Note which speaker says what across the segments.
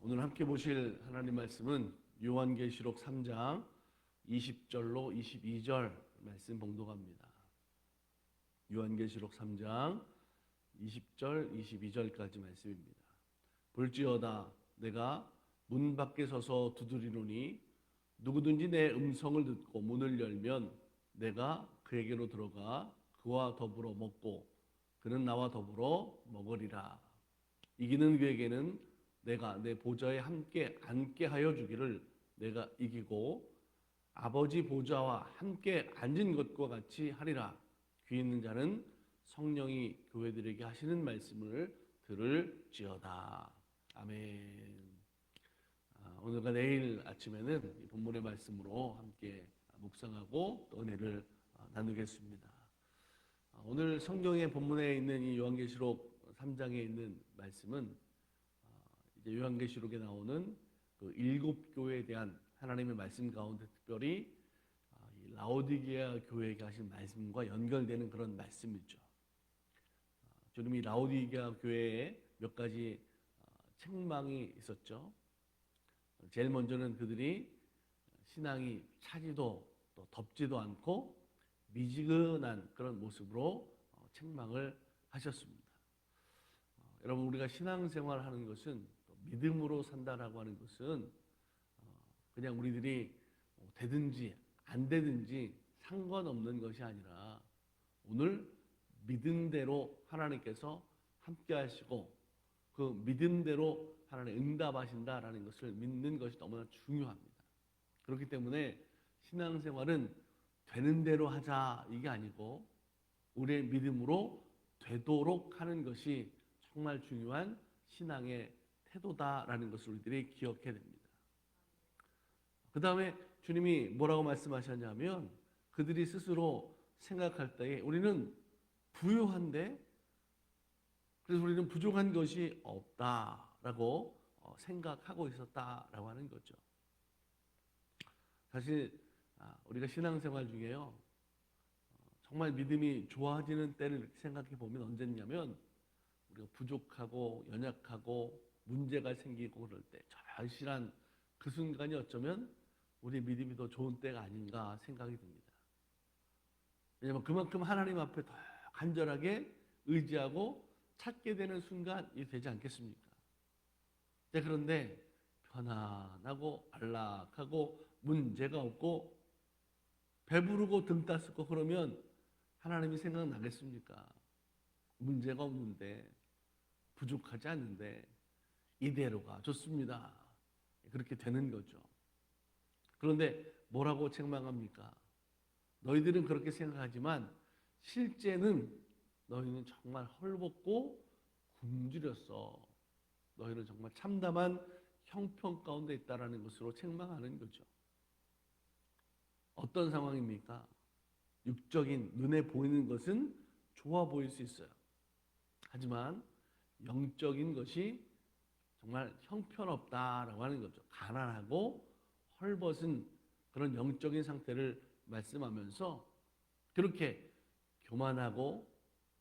Speaker 1: 오늘 함께 보실 하나님 말씀은 요한계시록 3장 20절로 22절 말씀 봉독합니다. 요한계시록 3장 20절, 22절까지 말씀입니다. 볼지어다 내가 문 밖에 서서 두드리노니 누구든지 내 음성을 듣고 문을 열면 내가 그에게로 들어가 그와 더불어 먹고 그는 나와 더불어 먹으리라. 이기는 그에게는 내가 내 보좌에 함께 앉게 하여 주기를 내가 이기고 아버지 보좌와 함께 앉은 것과 같이 하리라. 귀 있는 자는 성령이 교회들에게 하시는 말씀을 들을지어다. 아멘. 오늘과 내일 아침에는 이 본문의 말씀으로 함께 묵상하고 또 은혜를 나누겠습니다. 오늘 성경의 본문에 있는 이 요한계시록 3장에 있는 말씀은 이제 요한계시록에 나오는 그 7교회에 대한 하나님의 말씀 가운데 특별히 이 라오디게아 교회에게 하신 말씀과 연결되는 그런 말씀이죠. 주님이 라오디게아 교회에 몇 가지 책망이 있었죠. 제일 먼저는 그들이 신앙이 차지도 또 덥지도 않고 미지근한 그런 모습으로 책망을 하셨습니다. 여러분, 우리가 신앙생활을 하는 것은 믿음으로 산다라고 하는 것은 그냥 우리들이 되든지 안 되든지 상관없는 것이 아니라 오늘 믿음대로 하나님께서 함께 하시고 그 믿음대로 하나님 응답하신다라는 것을 믿는 것이 너무나 중요합니다. 그렇기 때문에 신앙생활은 되는 대로 하자 이게 아니고 우리의 믿음으로 되도록 하는 것이 정말 중요한 신앙의 태도다라는 것을 우리들이 기억해야 됩니다. 그 다음에 주님이 뭐라고 말씀하셨냐면 그들이 스스로 생각할 때에 우리는 부유한데 그래서 우리는 부족한 것이 없다라고 생각하고 있었다라고 하는 거죠. 사실 우리가 신앙생활 중에요 정말 믿음이 좋아지는 때를 생각해 보면 언제냐면 우리가 부족하고 연약하고 문제가 생기고 그럴 때 절실한 그 순간이 어쩌면 우리 믿음이 더 좋은 때가 아닌가 생각이 듭니다. 왜냐하면 그만큼 하나님 앞에 더 간절하게 의지하고 찾게 되는 순간이 되지 않겠습니까? 그런데 편안하고 안락하고 문제가 없고 배부르고 등 따숩고 그러면 하나님이 생각나겠습니까? 문제가 없는데 부족하지 않은데 이대로가 좋습니다. 그렇게 되는 거죠. 그런데 뭐라고 책망합니까? 너희들은 그렇게 생각하지만 실제는 너희는 정말 헐벗고 굶주렸어. 너희는 정말 참담한 형편 가운데 있다라는 것으로 책망하는 거죠. 어떤 상황입니까? 육적인 눈에 보이는 것은 좋아 보일 수 있어요. 하지만 영적인 것이 정말 형편없다라고 하는 거죠. 가난하고 헐벗은 그런 영적인 상태를 말씀하면서 그렇게 교만하고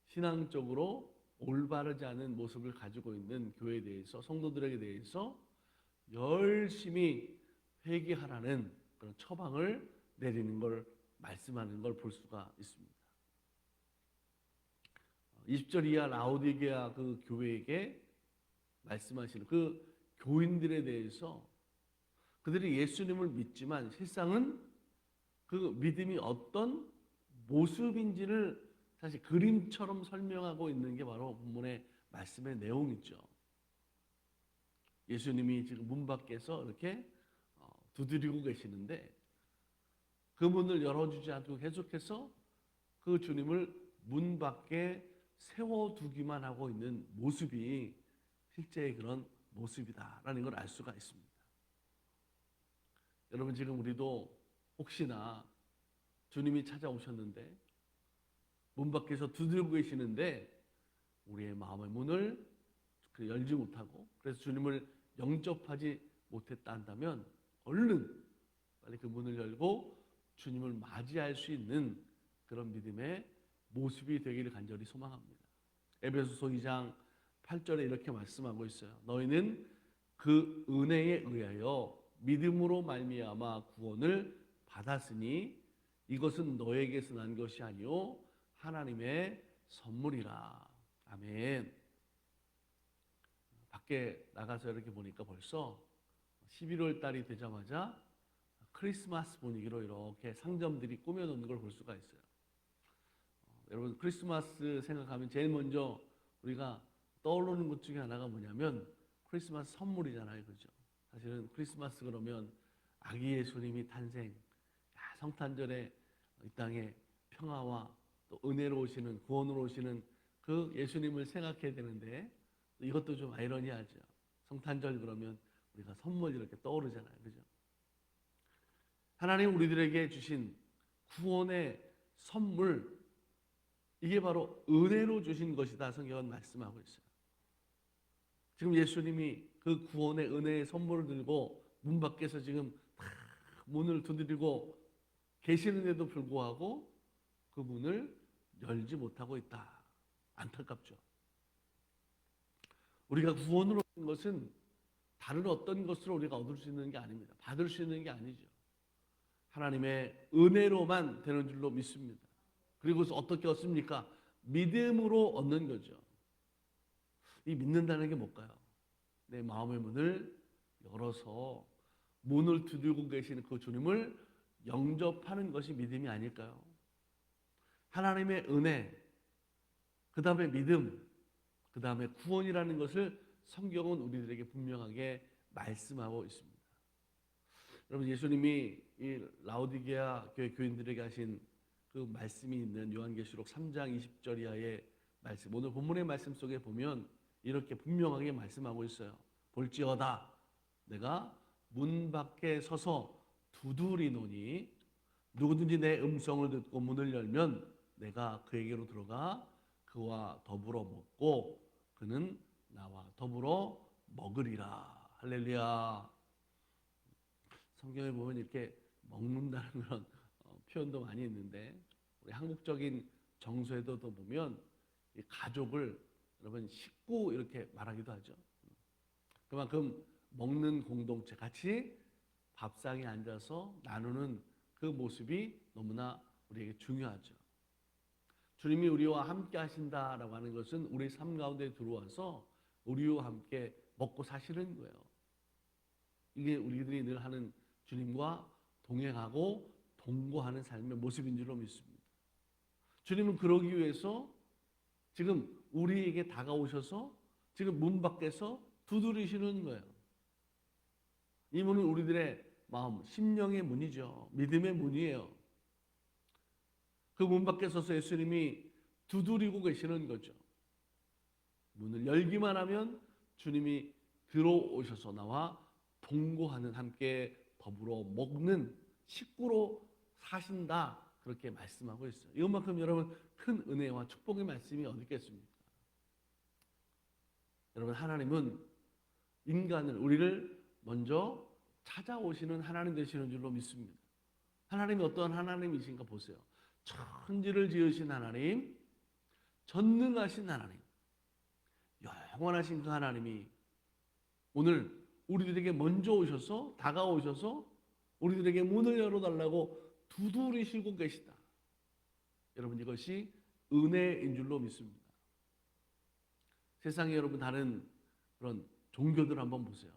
Speaker 1: 신앙적으로 올바르지 않은 모습을 가지고 있는 교회에 대해서 성도들에게 대해서 열심히 회개하라는 그런 처방을 내리는 걸 말씀하는 걸 볼 수가 있습니다. 20절 이하 라오디게아 그 교회에게 말씀하시는 그 교인들에 대해서 그들이 예수님을 믿지만 실상은 그 믿음이 어떤 모습인지를 사실 그림처럼 설명하고 있는 게 바로 본문의 말씀의 내용이죠. 예수님이 지금 문 밖에서 이렇게 두드리고 계시는데 그 문을 열어주지 않고 계속해서 그 주님을 문 밖에 세워두기만 하고 있는 모습이 실제의 그런 모습이다라는 걸 알 수가 있습니다. 여러분, 지금 우리도 혹시나 주님이 찾아오셨는데 문 밖에서 두드리고 계시는데 우리의 마음의 문을 열지 못하고 그래서 주님을 영접하지 못했다 한다면 얼른 빨리 그 문을 열고 주님을 맞이할 수 있는 그런 믿음의 모습이 되기를 간절히 소망합니다. 에베소서 2장 8절에 이렇게 말씀하고 있어요. 너희는 그 그 은혜에 의하여 믿음으로 말미암아 구원을 받았으니 이것은 너에게서 난 것이 아니요 하나님의 선물이라. 아멘. 밖에 나가서 이렇게 보니까 벌써 11월 달이 되자마자 크리스마스 분위기로 이렇게 상점들이 꾸며놓는 걸 볼 수가 있어요. 여러분 크리스마스 생각하면 제일 먼저 우리가 떠오르는 것 중에 하나가 뭐냐면 크리스마스 선물이잖아요. 그죠? 사실은 크리스마스 그러면 아기 예수님이 탄생, 성탄절에 이 땅에 평화와 또 은혜로 오시는, 구원으로 오시는 그 예수님을 생각해야 되는데 이것도 좀 아이러니하죠. 성탄절 그러면 우리가 선물 이렇게 떠오르잖아요. 그죠? 하나님 우리들에게 주신 구원의 선물, 이게 바로 은혜로 주신 것이다. 성경은 말씀하고 있어요. 지금 예수님이 그 구원의 은혜의 선물을 들고 문 밖에서 지금 문을 두드리고 계시는데도 불구하고 그 문을 열지 못하고 있다. 안타깝죠. 우리가 구원으로 얻는 것은 다른 어떤 것으로 우리가 얻을 수 있는 게 아닙니다. 받을 수 있는 게 아니죠. 하나님의 은혜로만 되는 줄로 믿습니다. 그리고 어떻게 얻습니까? 믿음으로 얻는 거죠. 이 믿는다는 게 뭘까요? 내 마음의 문을 열어서 문을 두들고 계시는 그 주님을 영접하는 것이 믿음이 아닐까요? 하나님의 은혜, 그 다음에 믿음, 그 다음에 구원이라는 것을 성경은 우리들에게 분명하게 말씀하고 있습니다. 여러분 예수님이 이 라오디게아 교회 교인들에게 하신 그 말씀이 있는 요한계시록 3장 20절 이하의 말씀, 오늘 본문의 말씀 속에 보면 이렇게 분명하게 말씀하고 있어요. 볼지어다 내가 문 밖에 서서 두드리노니 누구든지 내 음성을 듣고 문을 열면 내가 그에게로 들어가 그와 더불어 먹고 그는 나와 더불어 먹으리라. 할렐루야. 성경에 보면 이렇게 먹는다는 그런 표현도 많이 있는데 우리 한국적인 정서에도 보면 이 가족을 여러분 식구 이렇게 말하기도 하죠. 그만큼 먹는 공동체, 같이 밥상에 앉아서 나누는 그 모습이 너무나 우리에게 중요하죠. 주님이 우리와 함께 하신다라고 하는 것은 우리 삶 가운데 들어와서 우리와 함께 먹고 사시는 거예요. 이게 우리들이 늘 하는 주님과 동행하고 동거하는 삶의 모습인 줄로 믿습니다. 주님은 그러기 위해서 지금 우리에게 다가오셔서 지금 문 밖에서 두드리시는 거예요. 이 문은 우리들의 마음, 심령의 문이죠. 믿음의 문이에요. 그 문 밖에 서서 예수님이 두드리고 계시는 거죠. 문을 열기만 하면 주님이 들어오셔서 나와 동거하는, 함께 더불어 먹는 식구로 사신다. 그렇게 말씀하고 있어요. 이것만큼 여러분 큰 은혜와 축복의 말씀이 어디 있겠습니까? 여러분 하나님은 인간을, 우리를 먼저 찾아오시는 하나님 되시는 줄로 믿습니다. 하나님이 어떠한 하나님이신가 보세요. 천지를 지으신 하나님, 전능하신 하나님, 영원하신 그 하나님이 오늘 우리들에게 먼저 오셔서, 다가오셔서 우리들에게 문을 열어달라고 두드리시고 계시다. 여러분 이것이 은혜인 줄로 믿습니다. 세상에 여러분 다른 그런 종교들 한번 보세요.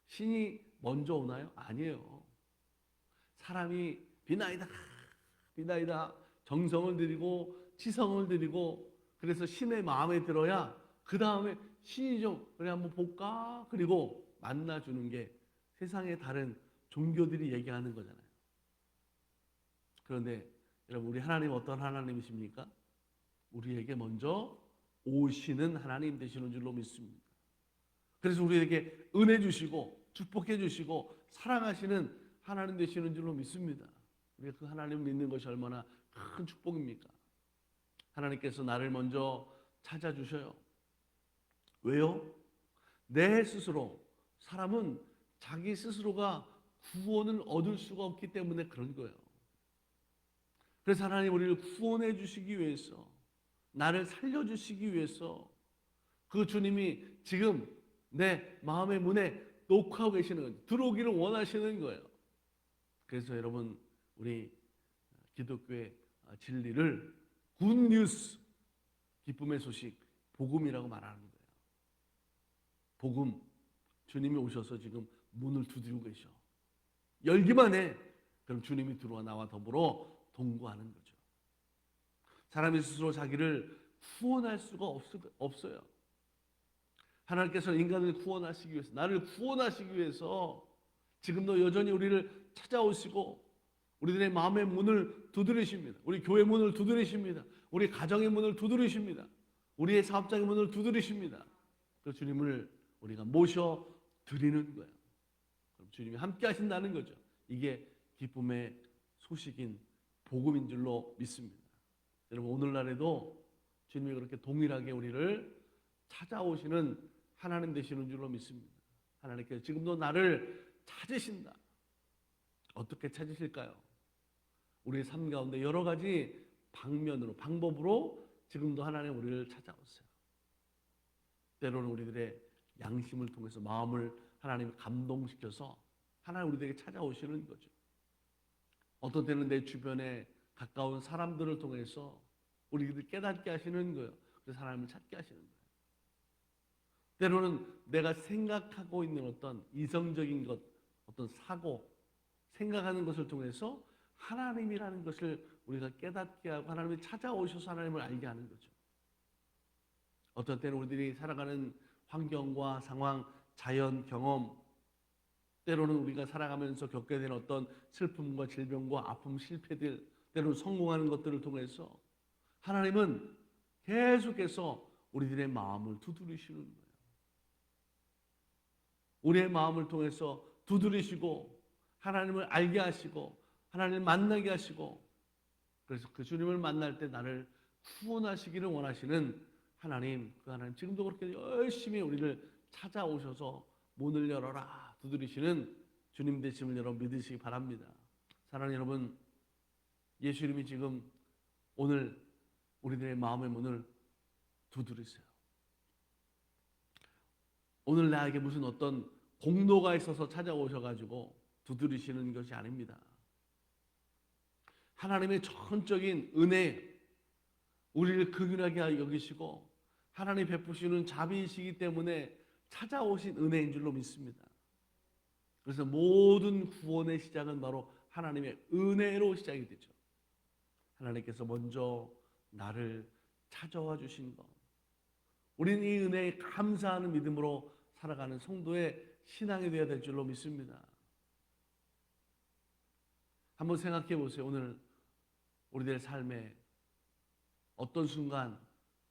Speaker 1: 신이 먼저 오나요? 아니에요. 사람이 비나이다 정성을 들이고 치성을 들이고 그래서 신의 마음에 들어야 그 다음에 신이 좀 그래 한번 볼까? 그리고 만나주는 게 세상의 다른 종교들이 얘기하는 거잖아요. 그런데 여러분 우리 하나님 어떤 하나님이십니까? 우리에게 먼저 오시는 하나님 되시는 줄로 믿습니다. 그래서 우리에게 은혜 주시고 축복해 주시고 사랑하시는 하나님 되시는 줄로 믿습니다. 우리가 그 하나님을 믿는 것이 얼마나 큰 축복입니까? 하나님께서 나를 먼저 찾아주셔요. 왜요? 내 스스로, 사람은 자기 스스로가 구원을 얻을 수가 없기 때문에 그런 거예요. 그래서 하나님 우리를 구원해 주시기 위해서, 나를 살려주시기 위해서 그 주님이 지금 내 마음의 문에 녹화하고 계시는 거예요. 들어오기를 원하시는 거예요. 그래서 여러분, 우리 기독교의 진리를 굿뉴스, 기쁨의 소식, 복음이라고 말하는 거예요. 복음, 주님이 오셔서 지금 문을 두드리고 계셔. 열기만 해. 그럼 주님이 들어와 나와 더불어 동거하는 거죠. 사람이 스스로 자기를 구원할 수가 없어요. 하나님께서 인간을 구원하시기 위해서, 나를 구원하시기 위해서 지금도 여전히 우리를 찾아오시고 우리들의 마음의 문을 두드리십니다. 우리 교회 문을 두드리십니다. 우리 가정의 문을 두드리십니다. 우리의 사업장의 문을 두드리십니다. 그 주님을 우리가 모셔 드리는 거예요. 그럼 주님이 함께 하신다는 거죠. 이게 기쁨의 소식인 복음인 줄로 믿습니다. 여러분, 오늘날에도 주님이 그렇게 동일하게 우리를 찾아오시는 하나님 되시는 줄로 믿습니다. 하나님께서 지금도 나를 찾으신다. 어떻게 찾으실까요? 우리의 삶 가운데 여러 가지 방면으로, 방법으로 지금도 하나님 우리를 찾아오세요. 때로는 우리들의 양심을 통해서 마음을 하나님이 감동시켜서 하나님 우리들에게 찾아오시는 거죠. 어떤 때는 내 주변에 가까운 사람들을 통해서 우리들 깨닫게 하시는 거예요. 그래서 하나님을 찾게 하시는 거예요. 때로는 내가 생각하고 있는 어떤 이성적인 것, 어떤 사고, 생각하는 것을 통해서 하나님이라는 것을 우리가 깨닫게 하고 하나님이 찾아오셔서 하나님을 알게 하는 거죠. 어떤 때는 우리들이 살아가는 환경과 상황, 자연 경험, 때로는 우리가 살아가면서 겪게 되는 어떤 슬픔과 질병과 아픔, 실패들, 때로는 성공하는 것들을 통해서 하나님은 계속해서 우리들의 마음을 두드리시는 거예요. 우리의 마음을 통해서 두드리시고 하나님을 알게 하시고 하나님을 만나게 하시고, 그래서 그 주님을 만날 때 나를 구원하시기를 원하시는 하나님, 그 하나님 지금도 그렇게 열심히 우리를 찾아오셔서 문을 열어라 두드리시는 주님 되심을 여러분 믿으시기 바랍니다. 사랑하는 여러분, 예수님이 지금 오늘 우리들의 마음의 문을 두드리세요. 오늘 나에게 무슨 어떤 공로가 있어서 찾아오셔가지고 두드리시는 것이 아닙니다. 하나님의 전적인 은혜, 우리를 긍휼하게 여기시고 하나님 베푸시는 자비이시기 때문에 찾아오신 은혜인 줄로 믿습니다. 그래서 모든 구원의 시작은 바로 하나님의 은혜로 시작이 되죠. 하나님께서 먼저 나를 찾아와 주신 것, 우리는 이 은혜에 감사하는 믿음으로 살아가는 성도의 신앙이 되어야 될 줄로 믿습니다. 한번 생각해 보세요. 오늘 우리들의 삶에 어떤 순간,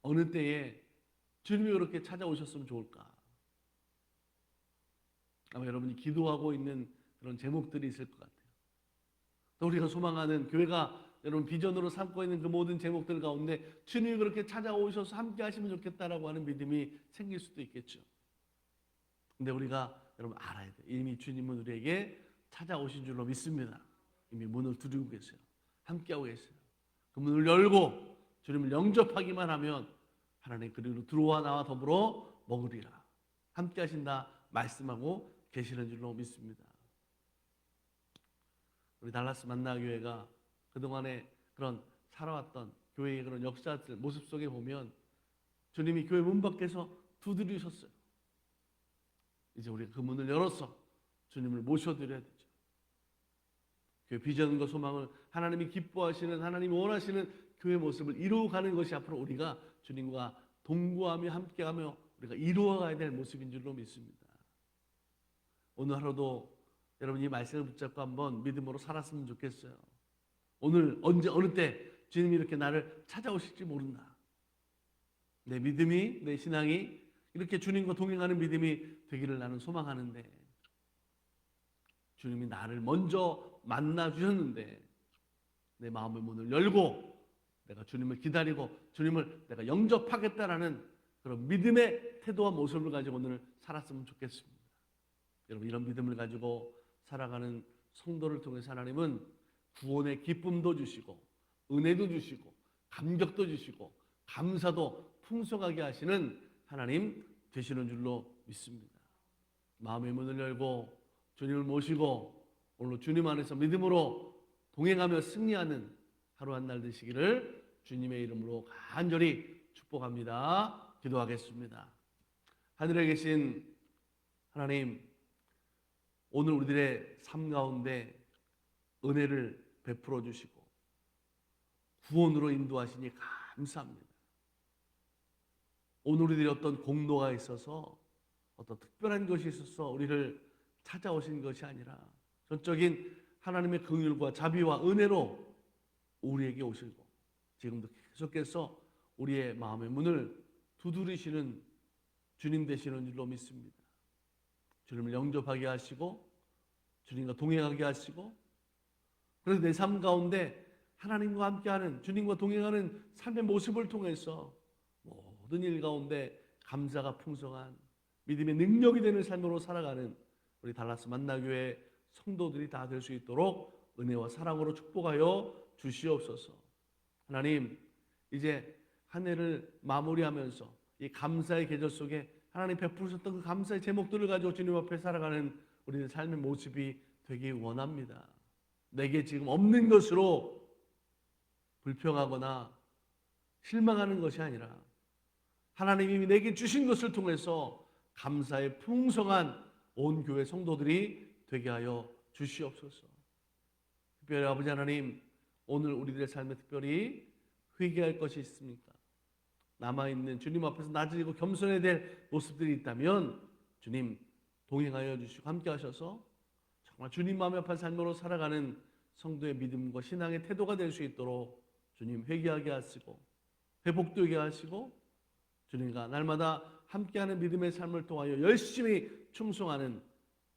Speaker 1: 어느 때에 주님이 그렇게 찾아오셨으면 좋을까? 아마 여러분이 기도하고 있는 그런 제목들이 있을 것 같아요. 또 우리가 소망하는, 교회가 여러분 비전으로 삼고 있는 그 모든 제목들 가운데 주님이 그렇게 찾아오셔서 함께 하시면 좋겠다라고 하는 믿음이 생길 수도 있겠죠. 근데 우리가 여러분 알아야 돼요. 이미 주님은 우리에게 찾아오신 줄로 믿습니다. 이미 문을 두드리고 계세요. 함께하고 계세요. 그 문을 열고 주님을 영접하기만 하면 하나님 그리로 들어와 나와 더불어 먹으리라, 함께 하신다 말씀하고 계시는 줄로 믿습니다. 우리 달라스 만나교회가 그동안에 그런 살아왔던 교회의 그런 역사들 모습 속에 보면 주님이 교회 문 밖에서 두드리셨어요. 이제 우리가 그 문을 열어서 주님을 모셔드려야 되죠. 교회 비전과 소망을 하나님이 기뻐하시는, 하나님이 원하시는 교회 모습을 이루어가는 것이 앞으로 우리가 주님과 동거하며 함께하며 우리가 이루어가야 될 모습인 줄로 믿습니다. 오늘 하루도 여러분 이 말씀을 붙잡고 한번 믿음으로 살았으면 좋겠어요. 오늘 언제 어느 때 주님이 이렇게 나를 찾아오실지 모른다. 내 믿음이, 내 신앙이 이렇게 주님과 동행하는 믿음이 되기를 나는 소망하는데, 주님이 나를 먼저 만나 주셨는데 내 마음의 문을 열고 내가 주님을 기다리고 주님을 내가 영접하겠다라는 그런 믿음의 태도와 모습을 가지고 오늘 살았으면 좋겠습니다. 여러분, 이런 믿음을 가지고 살아가는 성도를 통해서 하나님은 구원의 기쁨도 주시고 은혜도 주시고 감격도 주시고 감사도 풍성하게 하시는 하나님 되시는 줄로 믿습니다. 마음의 문을 열고 주님을 모시고 오늘 주님 안에서 믿음으로 동행하며 승리하는 하루 한 날 되시기를 주님의 이름으로 간절히 축복합니다. 기도하겠습니다. 하늘에 계신 하나님, 오늘 우리들의 삶 가운데 은혜를 베풀어 주시고 구원으로 인도하시니 감사합니다. 오늘 우리들이 어떤 공로가 있어서 어떤 특별한 것이 있어서 우리를 찾아오신 것이 아니라 전적인 하나님의 긍휼과 자비와 은혜로 우리에게 오시고 지금도 계속해서 우리의 마음의 문을 두드리시는 주님 되시는 줄로 믿습니다. 주님을 영접하게 하시고 주님과 동행하게 하시고 그래서 내 삶 가운데 하나님과 함께하는 주님과 동행하는 삶의 모습을 통해서 모든 일 가운데 감사가 풍성한 믿음의 능력이 되는 삶으로 살아가는 우리 달라스 만나교회 성도들이 다 될 수 있도록 은혜와 사랑으로 축복하여 주시옵소서. 하나님, 이제 한 해를 마무리하면서 이 감사의 계절 속에 하나님 베푸셨던 그 감사의 제목들을 가지고 주님 앞에 살아가는 우리의 삶의 모습이 되기 원합니다. 내게 지금 없는 것으로 불평하거나 실망하는 것이 아니라 하나님이 내게 주신 것을 통해서 감사의 풍성한 온 교회 성도들이 되게 하여 주시옵소서. 특별히 아버지 하나님, 오늘 우리들의 삶에 특별히 회개할 것이 있습니까? 남아있는 주님 앞에서 낮아지고 겸손해야 될 모습들이 있다면 주님 동행하여 주시고 함께 하셔서 정말 주님 마음에 합한 삶으로 살아가는 성도의 믿음과 신앙의 태도가 될 수 있도록 주님 회개하게 하시고 회복되게 하시고 주님과 날마다 함께하는 믿음의 삶을 통하여 열심히 충성하는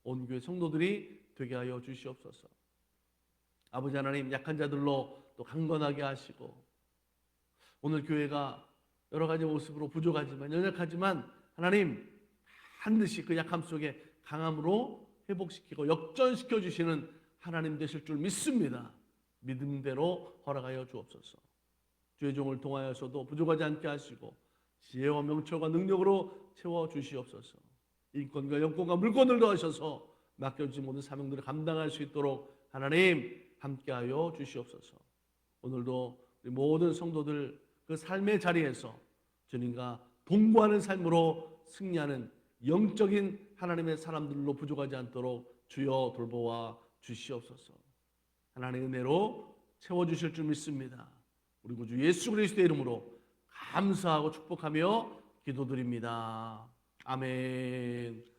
Speaker 1: 온 교회 성도들이 되게 하여 주시옵소서. 아버지 하나님, 약한 자들로 또 강건하게 하시고 오늘 교회가 여러 가지 모습으로 부족하지만 연약하지만 하나님 반드시 그 약함 속에 강함으로 회복시키고 역전시켜 주시는 하나님 되실 줄 믿습니다. 믿음대로 허락하여 주옵소서. 주의 종을 통하여서도 부족하지 않게 하시고 지혜와 명철과 능력으로 채워 주시옵소서. 인권과 영권과 물권을 더하셔서 맡겨주신 모든 사명들을 감당할 수 있도록 하나님 함께하여 주시옵소서. 오늘도 우리 모든 성도들 그 삶의 자리에서 주님과 동거하는 삶으로 승리하는 영적인 하나님의 사람들로 부족하지 않도록 주여 돌보아 주시옵소서. 하나님의 은혜로 채워주실 줄 믿습니다. 우리 구주 예수 그리스도의 이름으로 감사하고 축복하며 기도드립니다. 아멘.